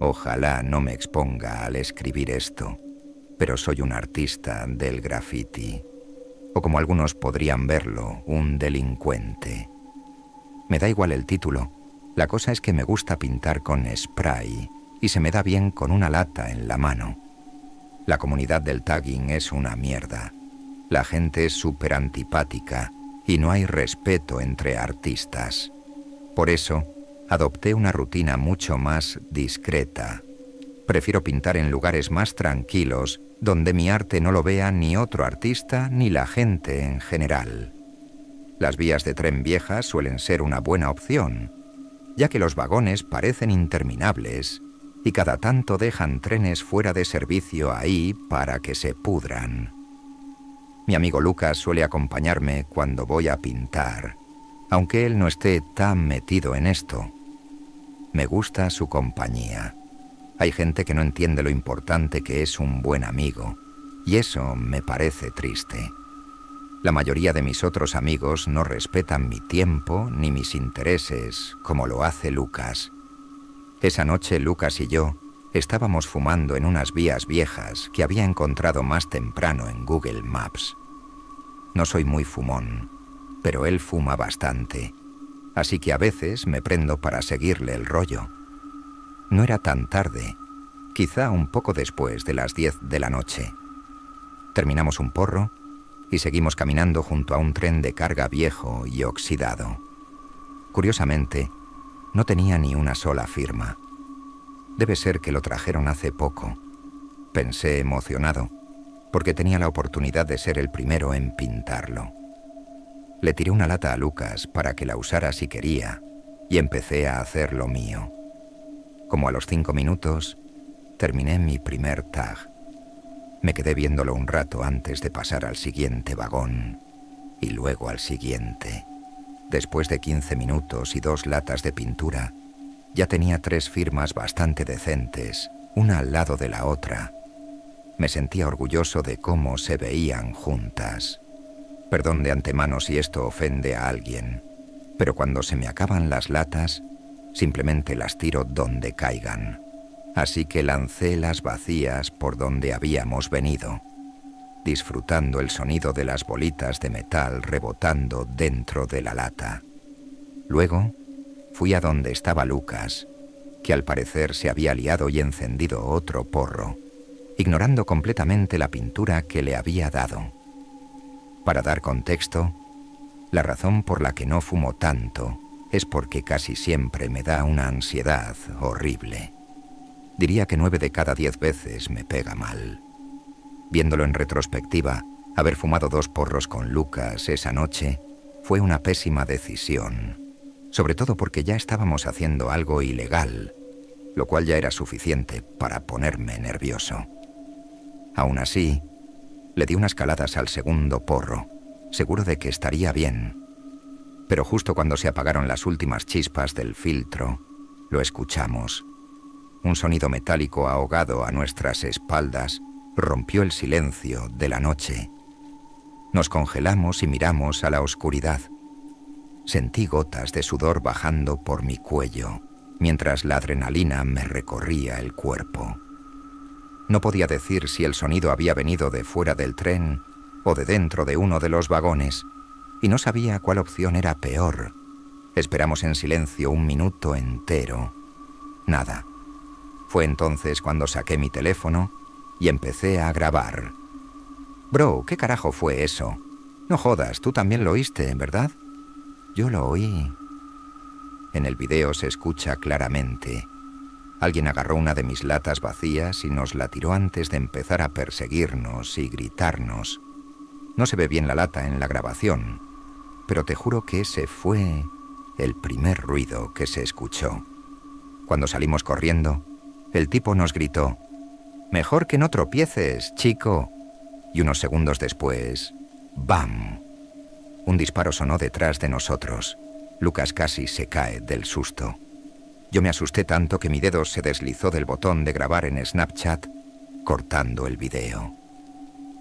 Ojalá no me exponga al escribir esto, pero soy un artista del graffiti, o como algunos podrían verlo, un delincuente. Me da igual el título, la cosa es que me gusta pintar con spray y se me da bien con una lata en la mano. La comunidad del tagging es una mierda. La gente es súper antipática y no hay respeto entre artistas. Por eso, adopté una rutina mucho más discreta. Prefiero pintar en lugares más tranquilos, donde mi arte no lo vea ni otro artista ni la gente en general. Las vías de tren viejas suelen ser una buena opción, ya que los vagones parecen interminables y cada tanto dejan trenes fuera de servicio ahí para que se pudran. Mi amigo Lucas suele acompañarme cuando voy a pintar, aunque él no esté tan metido en esto. Me gusta su compañía. Hay gente que no entiende lo importante que es un buen amigo, y eso me parece triste. La mayoría de mis otros amigos no respetan mi tiempo ni mis intereses, como lo hace Lucas. Esa noche Lucas y yo estábamos fumando en unas vías viejas que había encontrado más temprano en Google Maps. No soy muy fumón, pero él fuma bastante, así que a veces me prendo para seguirle el rollo. No era tan tarde, quizá un poco después de las 10 de la noche. Terminamos un porro y seguimos caminando junto a un tren de carga viejo y oxidado. Curiosamente, no tenía ni una sola firma. Debe ser que lo trajeron hace poco. Pensé emocionado, porque tenía la oportunidad de ser el primero en pintarlo. Le tiré una lata a Lucas para que la usara si quería, y empecé a hacer lo mío. Como a los 5 minutos, terminé mi primer tag. Me quedé viéndolo un rato antes de pasar al siguiente vagón, y luego al siguiente. Después de 15 minutos y 2 latas de pintura, ya tenía 3 firmas bastante decentes, una al lado de la otra. Me sentía orgulloso de cómo se veían juntas. Perdón de antemano si esto ofende a alguien, pero cuando se me acaban las latas, simplemente las tiro donde caigan. Así que lancé las vacías por donde habíamos venido, disfrutando el sonido de las bolitas de metal rebotando dentro de la lata. Luego, fui a donde estaba Lucas, que al parecer se había liado y encendido otro porro, ignorando completamente la pintura que le había dado. Para dar contexto, la razón por la que no fumo tanto es porque casi siempre me da una ansiedad horrible. Diría que 9 de cada 10 veces me pega mal. Viéndolo en retrospectiva, haber fumado 2 porros con Lucas esa noche fue una pésima decisión, sobre todo porque ya estábamos haciendo algo ilegal, lo cual ya era suficiente para ponerme nervioso. Aún así, le di unas caladas al segundo porro, seguro de que estaría bien. Pero justo cuando se apagaron las últimas chispas del filtro, lo escuchamos. Un sonido metálico ahogado a nuestras espaldas rompió el silencio de la noche. Nos congelamos y miramos a la oscuridad. Sentí gotas de sudor bajando por mi cuello, mientras la adrenalina me recorría el cuerpo. No podía decir si el sonido había venido de fuera del tren o de dentro de uno de los vagones, y no sabía cuál opción era peor. Esperamos en silencio 1 minuto entero. Nada. Fue entonces cuando saqué mi teléfono y empecé a grabar. Bro, ¿qué carajo fue eso? No jodas, tú también lo oíste, ¿verdad? Yo lo oí. En el video se escucha claramente. Alguien agarró una de mis latas vacías y nos la tiró antes de empezar a perseguirnos y gritarnos. No se ve bien la lata en la grabación, pero te juro que ese fue el primer ruido que se escuchó. Cuando salimos corriendo, el tipo nos gritó: «Mejor que no tropieces, chico». Y unos segundos después, ¡bam! Un disparo sonó detrás de nosotros. Lucas casi se cae del susto. Yo me asusté tanto que mi dedo se deslizó del botón de grabar en Snapchat, cortando el video.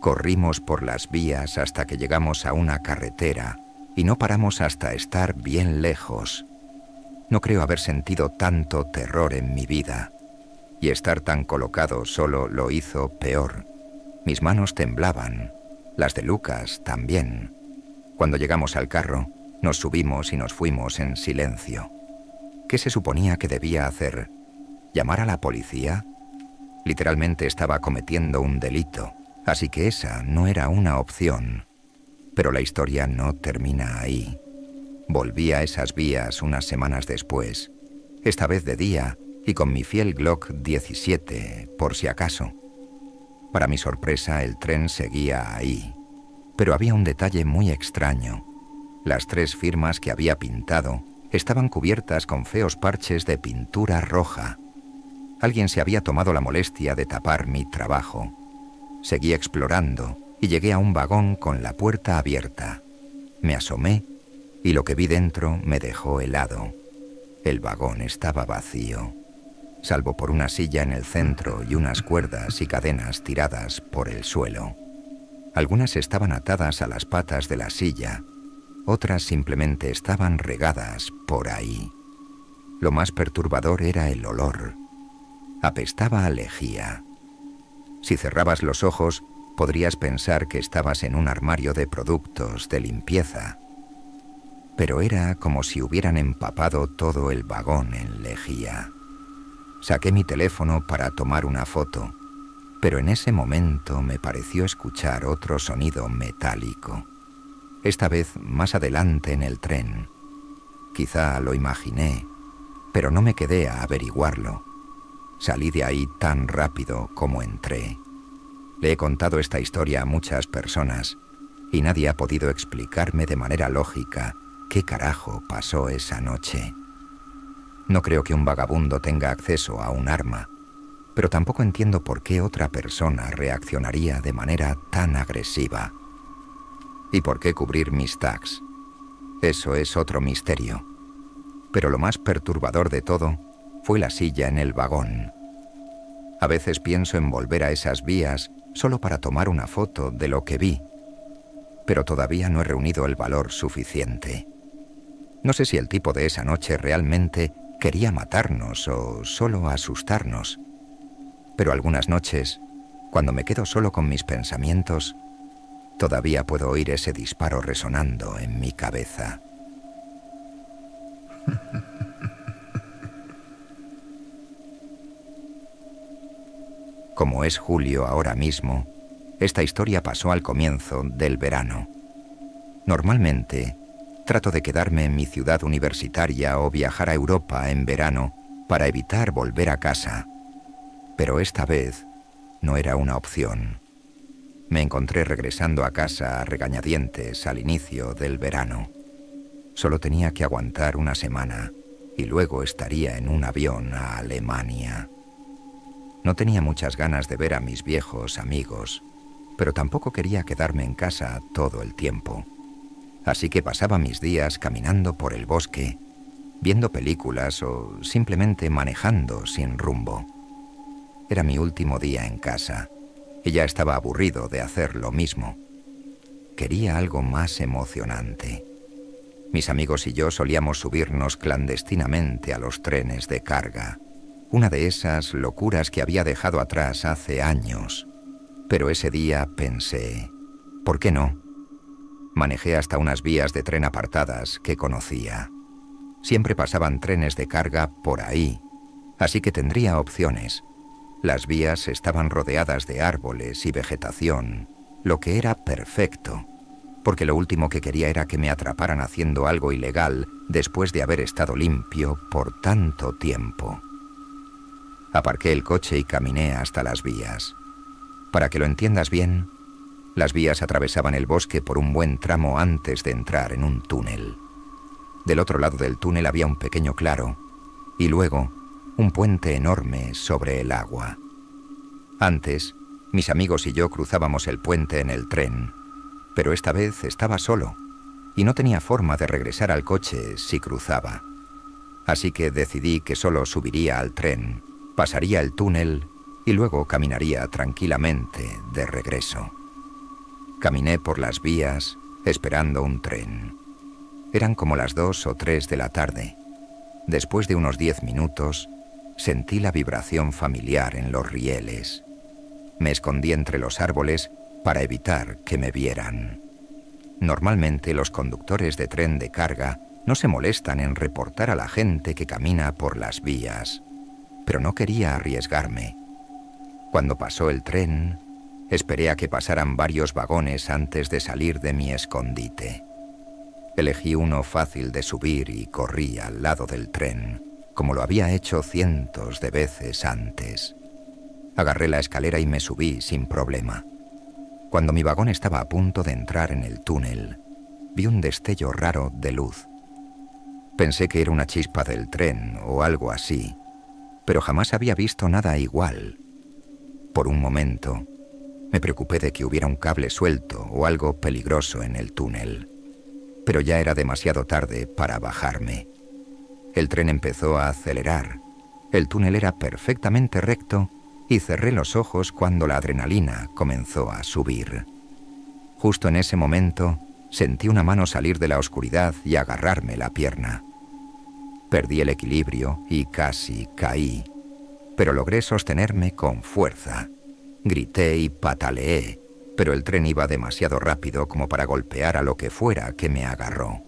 Corrimos por las vías hasta que llegamos a una carretera y no paramos hasta estar bien lejos. No creo haber sentido tanto terror en mi vida. y estar tan colocado solo lo hizo peor. Mis manos temblaban, las de Lucas también. Cuando llegamos al carro, nos subimos y nos fuimos en silencio. ¿Qué se suponía que debía hacer? ¿Llamar a la policía? Literalmente estaba cometiendo un delito, así que esa no era una opción. Pero la historia no termina ahí. Volví a esas vías unas semanas después, esta vez de día y con mi fiel Glock 17, por si acaso. Para mi sorpresa, el tren seguía ahí. Pero había un detalle muy extraño. Las 3 firmas que había pintado estaban cubiertas con feos parches de pintura roja. Alguien se había tomado la molestia de tapar mi trabajo. Seguí explorando y llegué a un vagón con la puerta abierta. Me asomé y lo que vi dentro me dejó helado. El vagón estaba vacío, salvo por una silla en el centro y unas cuerdas y cadenas tiradas por el suelo. Algunas estaban atadas a las patas de la silla, otras simplemente estaban regadas por ahí. Lo más perturbador era el olor. Apestaba a lejía. Si cerrabas los ojos, podrías pensar que estabas en un armario de productos de limpieza. Pero era como si hubieran empapado todo el vagón en lejía. Saqué mi teléfono para tomar una foto, pero en ese momento me pareció escuchar otro sonido metálico. Esta vez más adelante en el tren. Quizá lo imaginé, pero no me quedé a averiguarlo. Salí de ahí tan rápido como entré. Le he contado esta historia a muchas personas y nadie ha podido explicarme de manera lógica qué carajo pasó esa noche. No creo que un vagabundo tenga acceso a un arma, pero tampoco entiendo por qué otra persona reaccionaría de manera tan agresiva. ¿Y por qué cubrir mis tags? Eso es otro misterio. Pero lo más perturbador de todo fue la silla en el vagón. A veces pienso en volver a esas vías solo para tomar una foto de lo que vi, pero todavía no he reunido el valor suficiente. No sé si el tipo de esa noche realmente quería matarnos o solo asustarnos, pero algunas noches, cuando me quedo solo con mis pensamientos, todavía puedo oír ese disparo resonando en mi cabeza. Como es julio ahora mismo, esta historia pasó al comienzo del verano. Normalmente, trato de quedarme en mi ciudad universitaria o viajar a Europa en verano para evitar volver a casa. Pero esta vez no era una opción. Me encontré regresando a casa a regañadientes al inicio del verano. Solo tenía que aguantar una semana y luego estaría en un avión a Alemania. No tenía muchas ganas de ver a mis viejos amigos, pero tampoco quería quedarme en casa todo el tiempo. Así que pasaba mis días caminando por el bosque, viendo películas o simplemente manejando sin rumbo. Era mi último día en casa y ya estaba aburrido de hacer lo mismo. Quería algo más emocionante. Mis amigos y yo solíamos subirnos clandestinamente a los trenes de carga, una de esas locuras que había dejado atrás hace años. Pero ese día pensé, ¿por qué no? Manejé hasta unas vías de tren apartadas que conocía. Siempre pasaban trenes de carga por ahí, así que tendría opciones. Las vías estaban rodeadas de árboles y vegetación, lo que era perfecto, porque lo último que quería era que me atraparan haciendo algo ilegal después de haber estado limpio por tanto tiempo. Aparqué el coche y caminé hasta las vías. Para que lo entiendas bien, las vías atravesaban el bosque por un buen tramo antes de entrar en un túnel. Del otro lado del túnel había un pequeño claro y luego un puente enorme sobre el agua. Antes, mis amigos y yo cruzábamos el puente en el tren, pero esta vez estaba solo y no tenía forma de regresar al coche si cruzaba. Así que decidí que solo subiría al tren, pasaría el túnel y luego caminaría tranquilamente de regreso. Caminé por las vías, esperando un tren. Eran como las 2 o 3 de la tarde. Después de unos 10 minutos, Sentí la vibración familiar en los rieles. Me escondí entre los árboles para evitar que me vieran. Normalmente los conductores de tren de carga no se molestan en reportar a la gente que camina por las vías, pero no quería arriesgarme. Cuando pasó el tren, esperé a que pasaran varios vagones antes de salir de mi escondite. Elegí uno fácil de subir y corrí al lado del tren, como lo había hecho cientos de veces antes. Agarré la escalera y me subí sin problema. Cuando mi vagón estaba a punto de entrar en el túnel, vi un destello raro de luz. Pensé que era una chispa del tren o algo así, pero jamás había visto nada igual. Por un momento, me preocupé de que hubiera un cable suelto o algo peligroso en el túnel, pero ya era demasiado tarde para bajarme. El tren empezó a acelerar. El túnel era perfectamente recto y cerré los ojos cuando la adrenalina comenzó a subir. Justo en ese momento, sentí una mano salir de la oscuridad y agarrarme la pierna. Perdí el equilibrio y casi caí, pero logré sostenerme con fuerza. Grité y pataleé, pero el tren iba demasiado rápido como para golpear a lo que fuera que me agarró.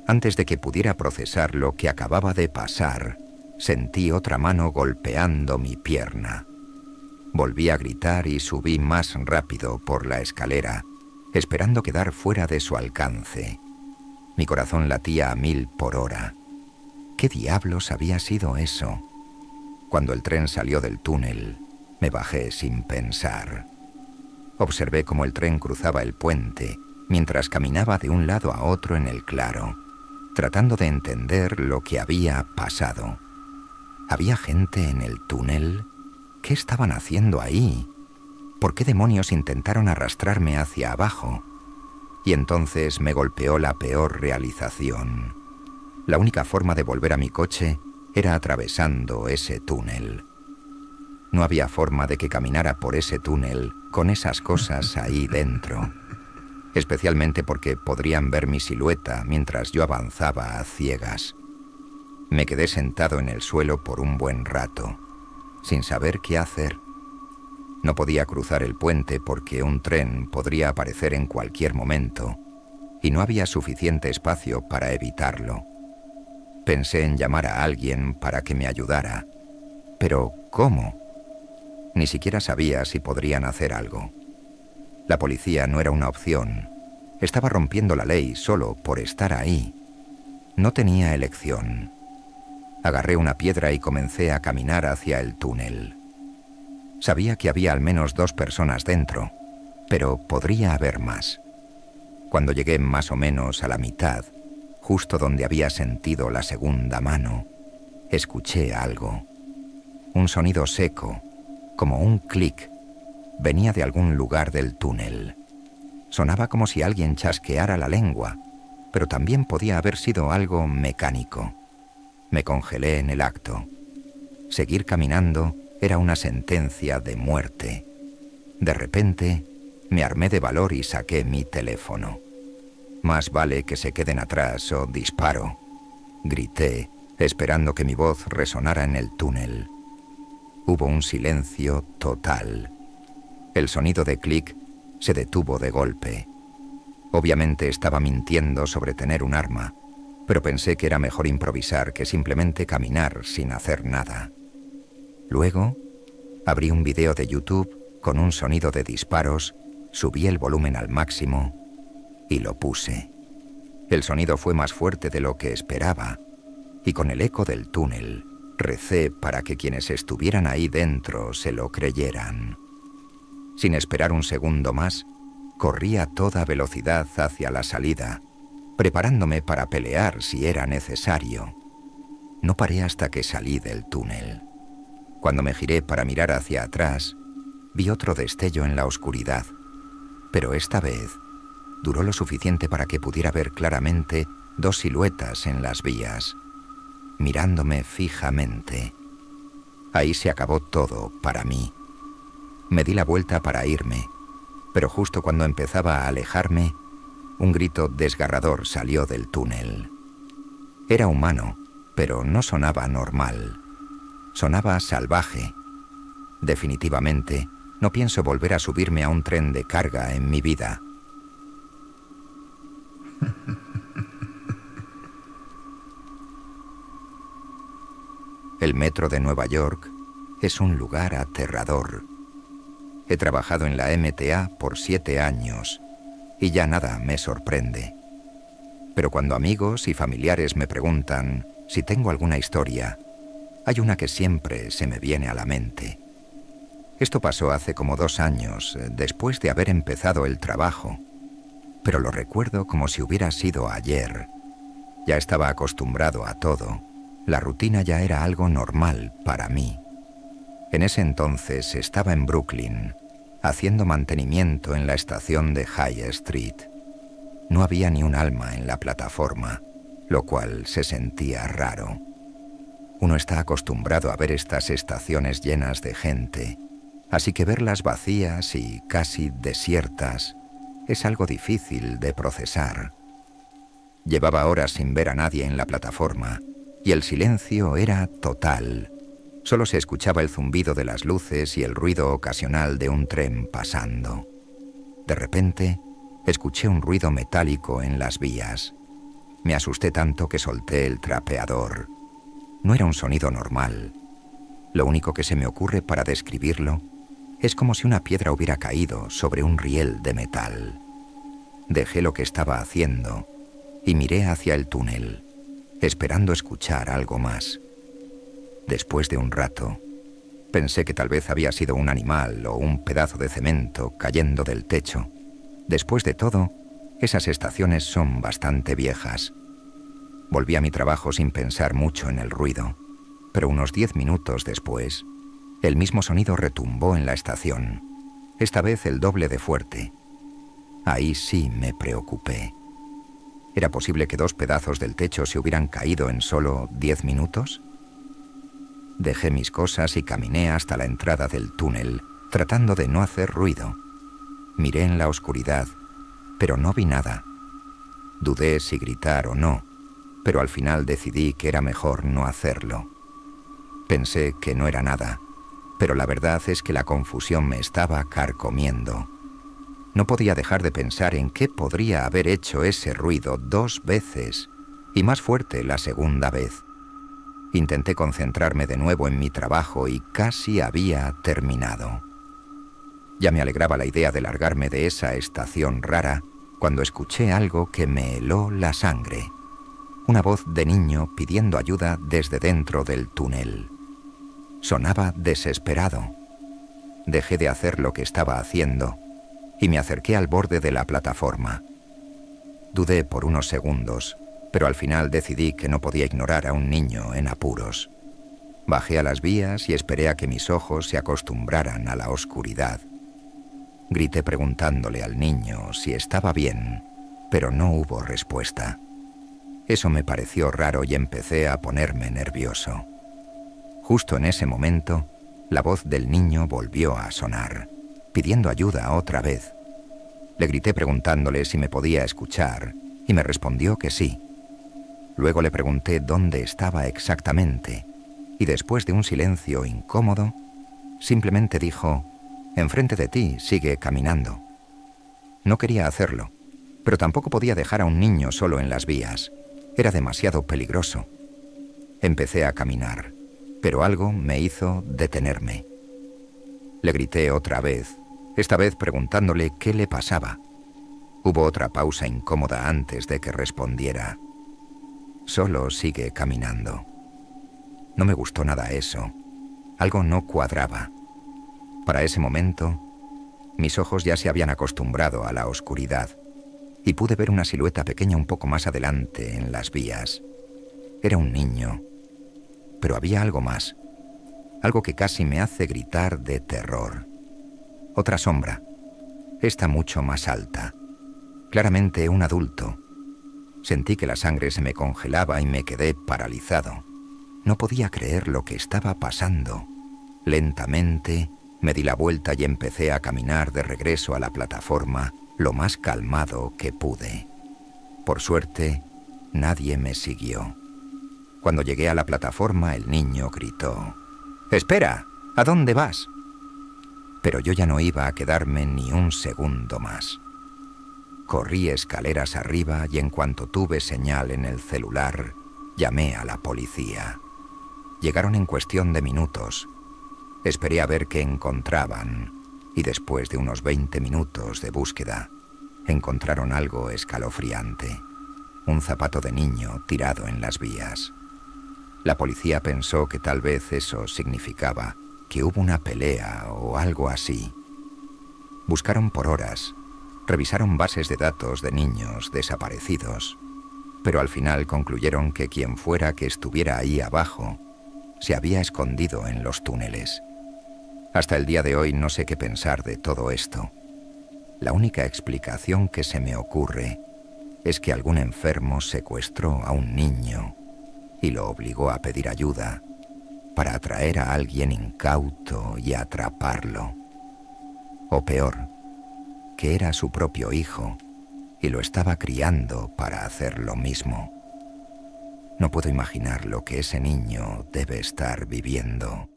Antes de que pudiera procesar lo que acababa de pasar, sentí otra mano golpeando mi pierna. Volví a gritar y subí más rápido por la escalera, esperando quedar fuera de su alcance. Mi corazón latía a 1000 por hora. ¿Qué diablos había sido eso? Cuando el tren salió del túnel, me bajé sin pensar. Observé cómo el tren cruzaba el puente, mientras caminaba de un lado a otro en el claro, tratando de entender lo que había pasado. ¿Había gente en el túnel? ¿Qué estaban haciendo ahí? ¿Por qué demonios intentaron arrastrarme hacia abajo? Y entonces me golpeó la peor realización. La única forma de volver a mi coche era atravesando ese túnel. No había forma de que caminara por ese túnel con esas cosas ahí dentro, especialmente porque podrían ver mi silueta mientras yo avanzaba a ciegas. Me quedé sentado en el suelo por un buen rato, sin saber qué hacer. No podía cruzar el puente porque un tren podría aparecer en cualquier momento, y no había suficiente espacio para evitarlo. Pensé en llamar a alguien para que me ayudara, pero ¿cómo? Ni siquiera sabía si podrían hacer algo. La policía no era una opción. Estaba rompiendo la ley solo por estar ahí. No tenía elección. Agarré una piedra y comencé a caminar hacia el túnel. Sabía que había al menos 2 personas dentro, pero podría haber más. Cuando llegué más o menos a la mitad, justo donde había sentido la segunda mano, escuché algo. Un sonido seco, como un clic, venía de algún lugar del túnel. Sonaba como si alguien chasqueara la lengua, pero también podía haber sido algo mecánico. Me congelé en el acto. Seguir caminando era una sentencia de muerte. De repente, me armé de valor y saqué mi teléfono. Más vale que se queden atrás o disparo. Grité, esperando que mi voz resonara en el túnel. Hubo un silencio total. El sonido de clic se detuvo de golpe. Obviamente estaba mintiendo sobre tener un arma, pero pensé que era mejor improvisar que simplemente caminar sin hacer nada. Luego, abrí un video de YouTube con un sonido de disparos, subí el volumen al máximo y lo puse. El sonido fue más fuerte de lo que esperaba, y con el eco del túnel, recé para que quienes estuvieran ahí dentro se lo creyeran. Sin esperar un segundo más, corrí a toda velocidad hacia la salida, preparándome para pelear si era necesario. No paré hasta que salí del túnel. Cuando me giré para mirar hacia atrás, vi otro destello en la oscuridad, pero esta vez duró lo suficiente para que pudiera ver claramente 2 siluetas en las vías, mirándome fijamente. Ahí se acabó todo para mí. Me di la vuelta para irme, pero justo cuando empezaba a alejarme, un grito desgarrador salió del túnel. Era humano, pero no sonaba normal. Sonaba salvaje. Definitivamente, no pienso volver a subirme a un tren de carga en mi vida. El metro de Nueva York es un lugar aterrador. He trabajado en la MTA por 7 años y ya nada me sorprende. Pero cuando amigos y familiares me preguntan si tengo alguna historia, hay una que siempre se me viene a la mente. Esto pasó hace como 2 años, después de haber empezado el trabajo, pero lo recuerdo como si hubiera sido ayer. Ya estaba acostumbrado a todo. La rutina ya era algo normal para mí. En ese entonces estaba en Brooklyn, haciendo mantenimiento en la estación de High Street. No había ni un alma en la plataforma, lo cual se sentía raro. Uno está acostumbrado a ver estas estaciones llenas de gente, así que verlas vacías y casi desiertas es algo difícil de procesar. Llevaba horas sin ver a nadie en la plataforma y el silencio era total. Solo se escuchaba el zumbido de las luces y el ruido ocasional de un tren pasando. De repente, escuché un ruido metálico en las vías. Me asusté tanto que solté el trapeador. No era un sonido normal. Lo único que se me ocurre para describirlo es como si una piedra hubiera caído sobre un riel de metal. Dejé lo que estaba haciendo y miré hacia el túnel, esperando escuchar algo más. Después de un rato, pensé que tal vez había sido un animal o un pedazo de cemento cayendo del techo. Después de todo, esas estaciones son bastante viejas. Volví a mi trabajo sin pensar mucho en el ruido, pero unos 10 minutos después, el mismo sonido retumbó en la estación, esta vez el doble de fuerte. Ahí sí me preocupé. ¿Era posible que 2 pedazos del techo se hubieran caído en solo 10 minutos? Dejé mis cosas y caminé hasta la entrada del túnel, tratando de no hacer ruido. Miré en la oscuridad, pero no vi nada. Dudé si gritar o no, pero al final decidí que era mejor no hacerlo. Pensé que no era nada, pero la verdad es que la confusión me estaba carcomiendo. No podía dejar de pensar en qué podría haber hecho ese ruido 2 veces, y más fuerte la segunda vez. Intenté concentrarme de nuevo en mi trabajo y casi había terminado. Ya me alegraba la idea de largarme de esa estación rara cuando escuché algo que me heló la sangre. Una voz de niño pidiendo ayuda desde dentro del túnel. Sonaba desesperado. Dejé de hacer lo que estaba haciendo y me acerqué al borde de la plataforma. Dudé por unos segundos, pero al final decidí que no podía ignorar a un niño en apuros. Bajé a las vías y esperé a que mis ojos se acostumbraran a la oscuridad. Grité preguntándole al niño si estaba bien, pero no hubo respuesta. Eso me pareció raro y empecé a ponerme nervioso. Justo en ese momento, la voz del niño volvió a sonar, pidiendo ayuda otra vez. Le grité preguntándole si me podía escuchar y me respondió que sí. Luego le pregunté dónde estaba exactamente y después de un silencio incómodo, simplemente dijo: «Enfrente de ti, sigue caminando». No quería hacerlo, pero tampoco podía dejar a un niño solo en las vías. Era demasiado peligroso. Empecé a caminar, pero algo me hizo detenerme. Le grité otra vez, esta vez preguntándole qué le pasaba. Hubo otra pausa incómoda antes de que respondiera: «Solo sigue caminando». No me gustó nada eso. Algo no cuadraba. Para ese momento, mis ojos ya se habían acostumbrado a la oscuridad y pude ver una silueta pequeña un poco más adelante en las vías. Era un niño, pero había algo más, algo que casi me hace gritar de terror. Otra sombra, esta mucho más alta, claramente un adulto. Sentí que la sangre se me congelaba y me quedé paralizado. No podía creer lo que estaba pasando. Lentamente me di la vuelta y empecé a caminar de regreso a la plataforma lo más calmado que pude. Por suerte, nadie me siguió. Cuando llegué a la plataforma, el niño gritó: «Espera, ¿a dónde vas?» Pero yo ya no iba a quedarme ni un segundo más. Corrí escaleras arriba y en cuanto tuve señal en el celular, llamé a la policía. Llegaron en cuestión de minutos. Esperé a ver qué encontraban y después de unos 20 minutos de búsqueda, encontraron algo escalofriante. Un zapato de niño tirado en las vías. La policía pensó que tal vez eso significaba que hubo una pelea o algo así. Buscaron por horas, revisaron bases de datos de niños desaparecidos, pero al final concluyeron que quien fuera que estuviera ahí abajo se había escondido en los túneles. Hasta el día de hoy no sé qué pensar de todo esto. La única explicación que se me ocurre es que algún enfermo secuestró a un niño y lo obligó a pedir ayuda para atraer a alguien incauto y atraparlo. O peor, que era su propio hijo y lo estaba criando para hacer lo mismo. No puedo imaginar lo que ese niño debe estar viviendo.